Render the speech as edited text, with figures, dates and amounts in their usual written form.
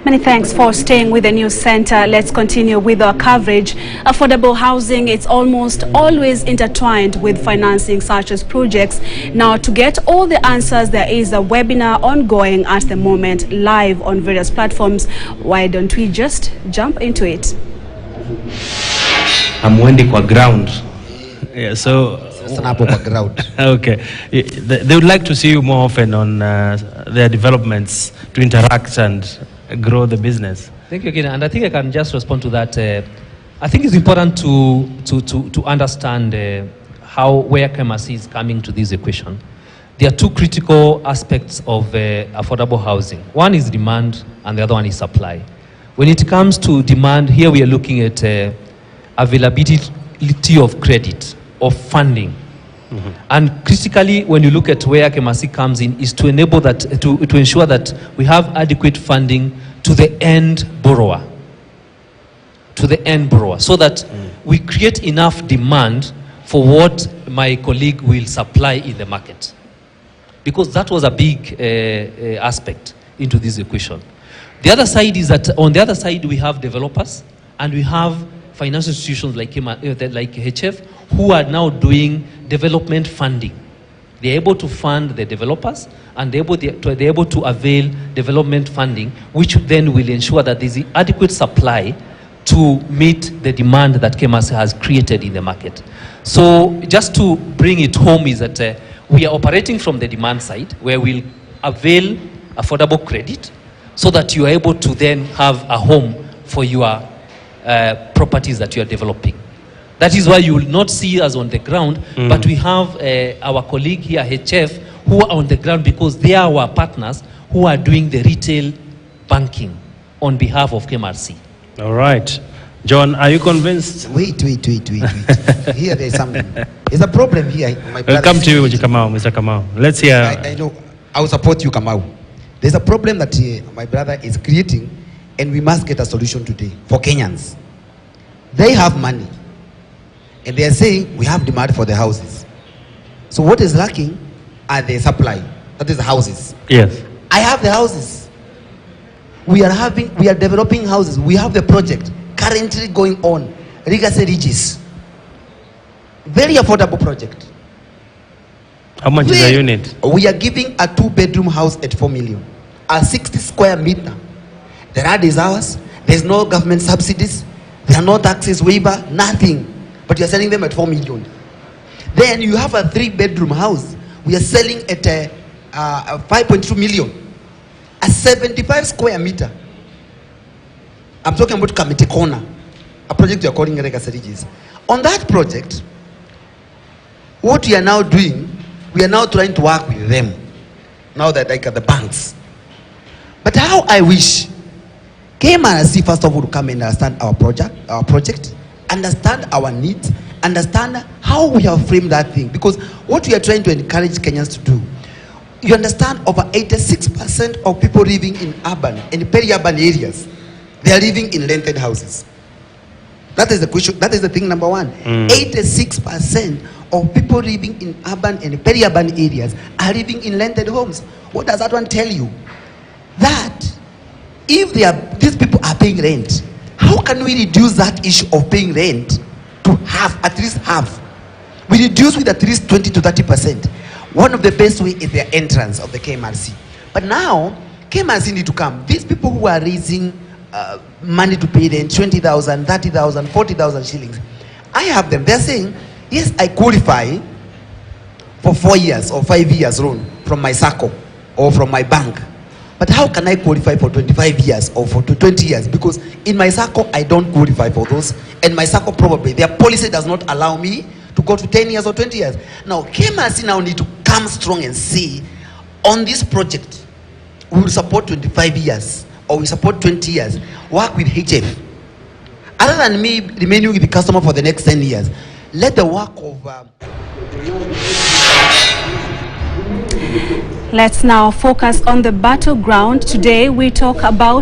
Many thanks for staying with the news center. Let's continue with our coverage. Affordable housing, it's almost always intertwined with financing such as projects. Now, to get all the answers, there is a webinar ongoing at the moment, live on various platforms. Why don't we just jump into it? I'm wending kwa ground. Yeah, so okay. They would like to see you more often on their developments to interact and grow the business. Thank you again, and I think I can just respond to that. I think it's important to understand where KMRC is coming to this equation. There are two critical aspects of affordable housing. One is demand, and the other one is supply. When it comes to demand, here we are looking at availability of credit, of funding. Mm-hmm. And critically, when you look at where KMRC comes in, is to enable that, to ensure that we have adequate funding to the end borrower. To the end borrower, so that we create enough demand for what my colleague will supply in the market. Because that was a big aspect into this equation. The other side is that on the other side we have developers and we have financial institutions like HF who are now doing development funding. They're able to fund the developers and they're able to avail development funding, which then will ensure that there's adequate supply to meet the demand that KMRC has created in the market. So just to bring it home is that we are operating from the demand side where we'll avail affordable credit so that you are able to then have a home for your properties that you are developing. That is why you will not see us on the ground, but we have our colleague here, HF, who are on the ground because they are our partners who are doing the retail banking on behalf of KMRC. All right. John, are you convinced? Wait. Here there's something. There's a problem here. We'll come to you, Mr. Kamau. Let's hear. I know. I will support you, Kamau. There's a problem that my brother is creating, and we must get a solution today for Kenyans. They have money, and they are saying we have demand for the houses. So what is lacking are the supply. That is the houses. Yes. I have the houses. We are developing houses. We have the project currently going on. Rigase Regis. Very affordable project. How much is a unit? We are giving a 2-bedroom house at 4 million. A 60 square meter. The land is ours. There's no government subsidies. There are no taxes, waiver, nothing. But you're selling them at 4 million. Then you have a 3-bedroom house. We are selling at 5.2 million. A 75 square meter. I'm talking about Committee Corner. A project you're calling Regis. On that project, what we are now doing, we are now trying to work with them. Now that like the banks. But how I wish KMRC first of all to come and understand our project, understand our needs, understand how we have framed that thing. Because what we are trying to encourage Kenyans to do, you understand over 86% of people living in urban and peri-urban areas, they are living in rented houses. That is the question. That is the thing number one. 86% of people living in urban and peri-urban areas are living in rented homes. What does that one tell you? That if these people are paying rent, how can we reduce that issue of paying rent to half, at least half? We reduce with at least 20 to 30%. One of the best way is the entrance of the KMRC. But now, KMRC need to come. These people who are raising money to pay rent, 20,000, 30,000, 40,000 shillings. I have them. They're saying, yes, I qualify for 4 years or 5 years loan from my SACCO or from my bank. But how can I qualify for 25 years or for 20 years? Because in my SACCO, I don't qualify for those. And my SACCO probably, their policy does not allow me to go to 10 years or 20 years. Now, KMRC now need to come strong and say, on this project, we will support 25 years or we support 20 years. Work with HF. Other than me remaining with the customer for the next 10 years, let the work of... Let's now focus on the battleground. Today we talk about